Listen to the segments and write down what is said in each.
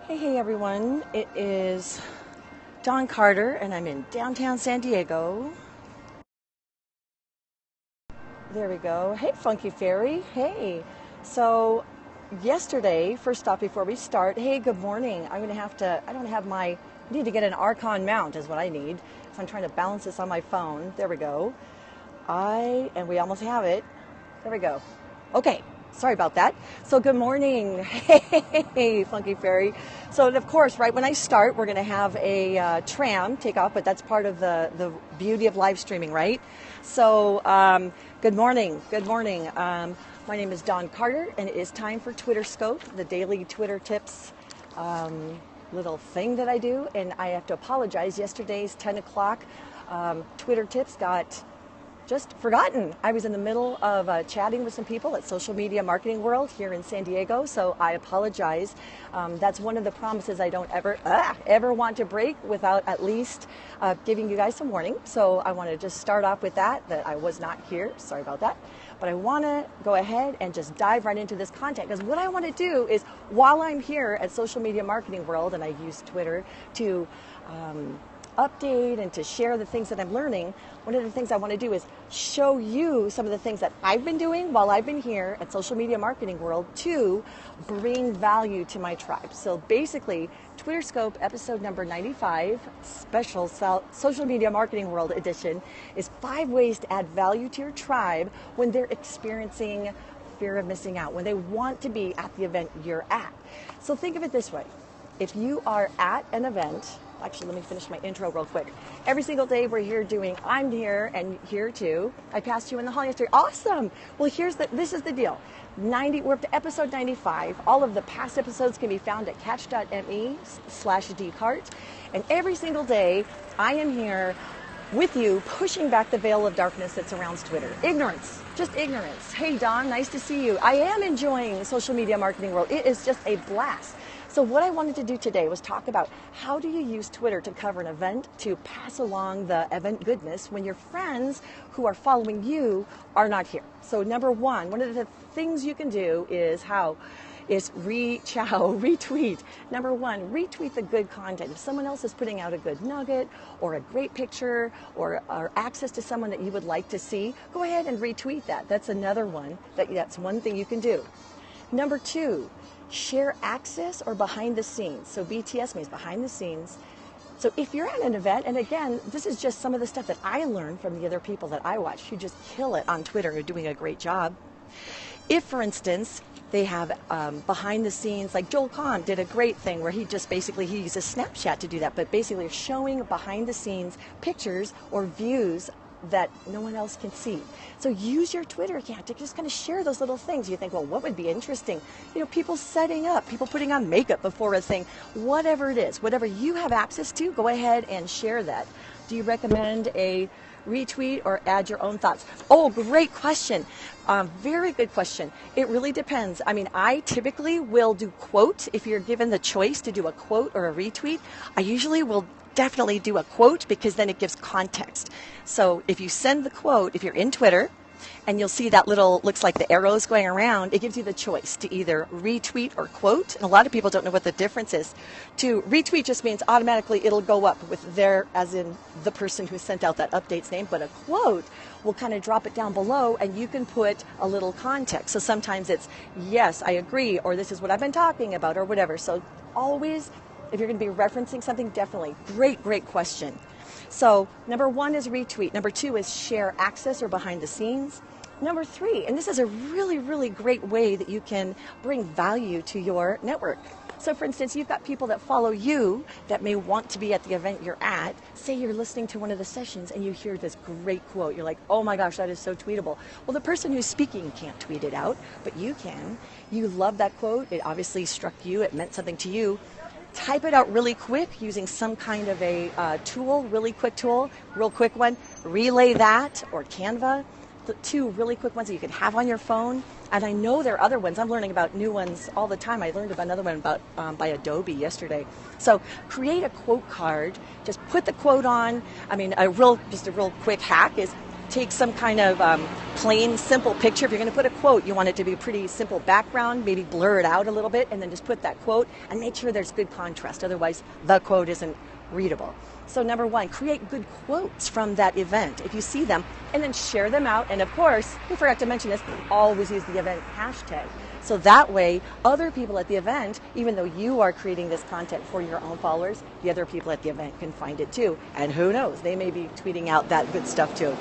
Hey everyone, it is Dawn Carter and I'm in downtown San Diego. There we go. Hey Funky Fairy, hey. So yesterday, first off before we start, hey, good morning. I need to get an Archon mount is what I need. So I'm trying to balance this on my phone. There we go. We almost have it. There we go. Okay. Sorry about that. So good morning. Hey, Funky Fairy. So of course, right when I start, we're going to have a tram take off, but that's part of the beauty of live streaming, right? So good morning. Good morning. My name is Dawn Carter, and it is time for Twitter Scope, the daily Twitter tips little thing that I do. And I have to apologize. Yesterday's 10 o'clock Twitter tips got just forgotten. I was in the middle of chatting with some people at Social Media Marketing World here in San Diego, so I apologize. That's one of the promises I don't ever want to break without at least giving you guys some warning. So I want to just start off with that I was not here. Sorry about that. But I want to go ahead and just dive right into this content, because what I want to do is, while I'm here at Social Media Marketing World, and I use Twitter to update and to share the things that I'm learning, one of the things I want to do is show you some of the things that I've been doing while I've been here at Social Media Marketing World to bring value to my tribe. So basically, Twitter Scope episode number 95, special Social Media Marketing World edition, is 5 ways to add value to your tribe when they're experiencing fear of missing out, when they want to be at the event you're at. So think of it this way. If you are at an event, actually, let me finish my intro real quick. Every single day I'm here and here too. I passed you in the hall yesterday. Awesome. Well, this is the deal. We're up to episode 95. All of the past episodes can be found at catch.me/decart. And every single day I am here with you, pushing back the veil of darkness that surrounds Twitter. Ignorance, just ignorance. Hey Dawn, nice to see you. I am enjoying Social Media Marketing World. It is just a blast. So what I wanted to do today was talk about how do you use Twitter to cover an event, to pass along the event goodness when your friends who are following you are not here. So number one of the things you can do is retweet. Number one, retweet the good content. If someone else is putting out a good nugget or a great picture or access to someone that you would like to see, go ahead and retweet that. That's another one. That's one thing you can do. Number two, share access or behind the scenes. So BTS means behind the scenes. So if you're at an event, and again, this is just some of the stuff that I learned from the other people that I watch who just kill it on Twitter, who are doing a great job. If, for instance, they have behind the scenes, like Joel Kahn did a great thing where he uses Snapchat to do that, but basically showing behind the scenes pictures or views that no one else can see. So use your Twitter account to just kind of share those little things. You think, well, what would be interesting? People setting up, people putting on makeup before a thing, whatever it is, whatever you have access to, go ahead and share that. Do you recommend a retweet or add your own thoughts? Oh, great question. Very good question. It really depends. I typically will do quote. If you're given the choice to do a quote or a retweet, I usually will definitely do a quote, because then it gives context. So if you send the quote, if you're in Twitter, and you'll see that looks like the arrows going around, it gives you the choice to either retweet or quote. And a lot of people don't know what the difference is. To retweet just means automatically it'll go up with as in the person who sent out that update's name, but a quote will kind of drop it down below and you can put a little context. So sometimes it's, yes, I agree, or this is what I've been talking about, or whatever. So always, if you're going to be referencing something, definitely. Great question. So number one is retweet. Number two is share access or behind the scenes. Number three, and this is a really, really great way that you can bring value to your network. So for instance, you've got people that follow you that may want to be at the event you're at. Say you're listening to one of the sessions and you hear this great quote. You're like, oh my gosh, that is so tweetable. Well, the person who's speaking can't tweet it out, but you can. You love that quote. It obviously struck you. It meant something to you. Type it out really quick using some kind of a tool, real quick one. Relay that or Canva, the 2 really quick ones that you can have on your phone. And I know there are other ones. I'm learning about new ones all the time. I learned about another one by Adobe yesterday. So create a quote card. Just put the quote on. A real quick hack is take some kind of plain, simple picture. If you're going to put a quote, you want it to be a pretty simple background, maybe blur it out a little bit, and then just put that quote and make sure there's good contrast. Otherwise, the quote isn't readable. So number one, create good quotes from that event if you see them, and then share them out. And of course, we forgot to mention this, always use the event hashtag. So that way, other people at the event, even though you are creating this content for your own followers, the other people at the event can find it too. And who knows, they may be tweeting out that good stuff too.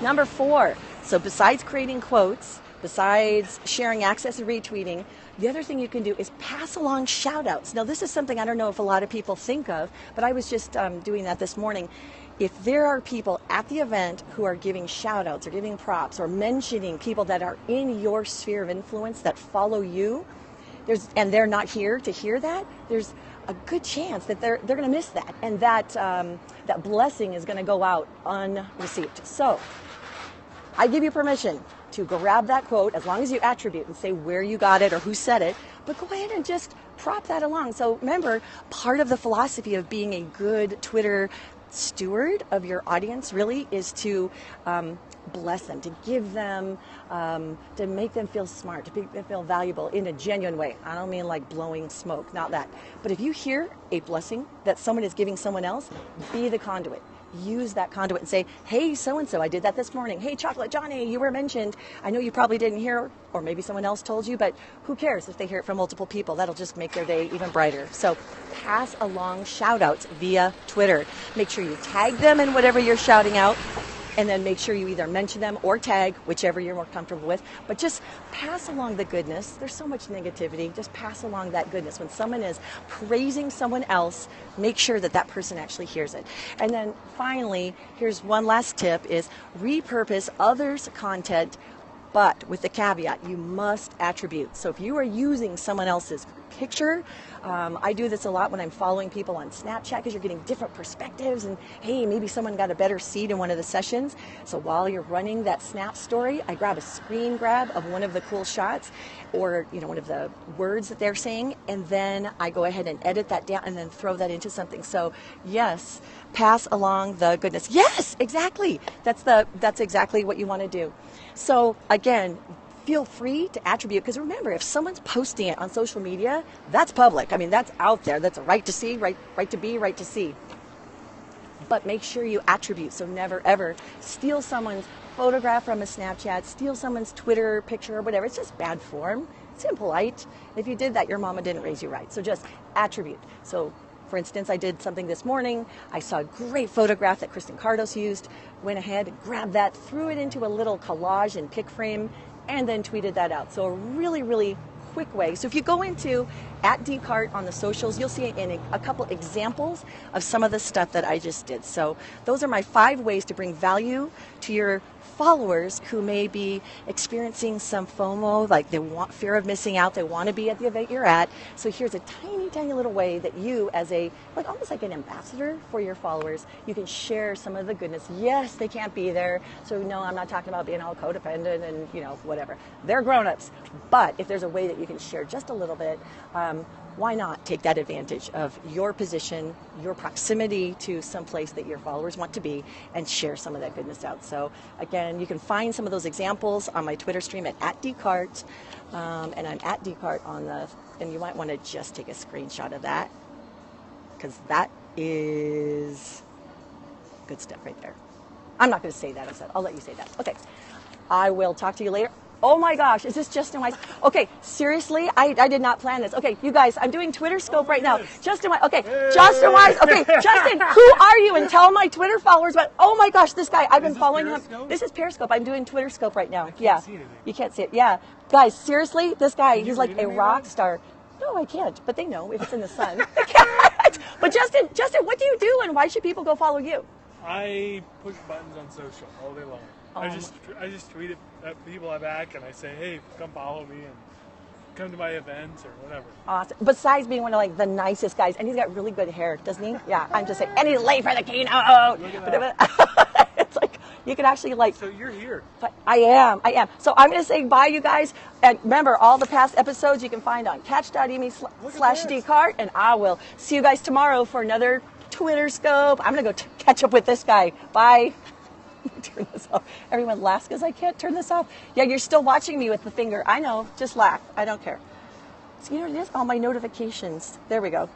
Number four, so besides creating quotes, besides sharing access and retweeting, the other thing you can do is pass along shout outs. Now, this is something I don't know if a lot of people think of, but I was just doing that this morning. If there are people at the event who are giving shout outs or giving props or mentioning people that are in your sphere of influence that follow you, and they're not here to hear that, there's a good chance that they're going to miss that, and that blessing is going to go out unreceived. So I give you permission to grab that quote, as long as you attribute and say where you got it or who said it, but go ahead and just prop that along. So remember, part of the philosophy of being a good Twitter steward of your audience really is to bless them, to give them, to make them feel smart, to make them feel valuable in a genuine way. I don't mean like blowing smoke, not that. But if you hear a blessing that someone is giving someone else, be the conduit. Use that conduit and say, hey, so-and-so, I did that this morning. Hey, Chocolate Johnny, you were mentioned. I know you probably didn't hear, or maybe someone else told you, but who cares if they hear it from multiple people? That'll just make their day even brighter. So pass along shout-outs via Twitter. Make sure you tag them in whatever you're shouting out, and then make sure you either mention them or tag, whichever you're more comfortable with. But just pass along the goodness. There's so much negativity. Just pass along that goodness. When someone is praising someone else, make sure that that person actually hears it. And then finally, here's one last tip, is repurpose others' content, but with the caveat, you must attribute. So if you are using someone else's picture, I do this a lot when I'm following people on Snapchat, because you're getting different perspectives, and hey, maybe someone got a better seat in one of the sessions. So while you're running that Snap story, I grab a screen grab of one of the cool shots, or one of the words that they're saying, and then I go ahead and edit that down and then throw that into something. So yes, pass along the goodness. Yes, exactly. That's exactly what you want to do. So again, feel free to attribute, because remember, if someone's posting it on social media, that's public. I mean, that's out there. That's a right to see, right to be, right to see. But make sure you attribute. So never, ever steal someone's photograph from a Snapchat, steal someone's Twitter picture or whatever. It's just bad form. It's impolite. If you did that, your mama didn't raise you right. So just attribute. So for instance, I did something this morning. I saw a great photograph that Kristen Cardos used, went ahead, grabbed that, threw it into a little collage and pic frame, and then tweeted that out. So a really, really quick way. So if you go into @decart on the socials, you'll see in a couple examples of some of the stuff that I just did. So those are my 5 ways to bring value to your followers who may be experiencing some FOMO, like they want fear of missing out, they want to be at the event you're at. So here's a tiny, tiny little way that you, as almost like an ambassador for your followers, you can share some of the goodness. Yes, they can't be there, so no, I'm not talking about being all codependent and whatever. They're grown-ups. But if there's a way that you can share just a little bit, why not take that advantage of your position, your proximity to some place that your followers want to be, and share some of that goodness out. So again, you can find some of those examples on my Twitter stream at @decart, and I'm @decart and you might want to just take a screenshot of that, because that is good stuff right there. I'm not going to say that. I'll let you say that. Okay. I will talk to you later. Oh my gosh, is this Justin Wise? Okay, seriously, I did not plan this. Okay, you guys, I'm doing Twitter Scope right now. Justin Wise, okay, Justin Wise, okay, Justin, who are you? And tell my Twitter followers about, oh my gosh, this guy, I've been following him. This is Periscope. I'm doing Twitter Scope right now. Yeah, you can't see it. Yeah, guys, seriously, this guy, he's like a rock star. No, I can't, but they know if it's in the sun. They can't. But Justin, what do you do, and why should people go follow you? I push buttons on social all day long. I just tweet it at people I back, and I say, hey, come follow me and come to my events or whatever. Awesome. Besides being one of the nicest guys, and he's got really good hair, doesn't he? Yeah, I'm just saying. And he's late for the keynote. Look at that. It's like you can actually So you're here. But I am. So I'm going to say bye, you guys. And remember, all the past episodes you can find on catch.me/decart, and I will see you guys tomorrow for another Twitter Scope. I'm going to go catch up with this guy. Bye. turn this off. Everyone laughs because I can't turn this off. Yeah, you're still watching me with the finger. I know. Just laugh. I don't care. So you know what it is? All my notifications. There we go.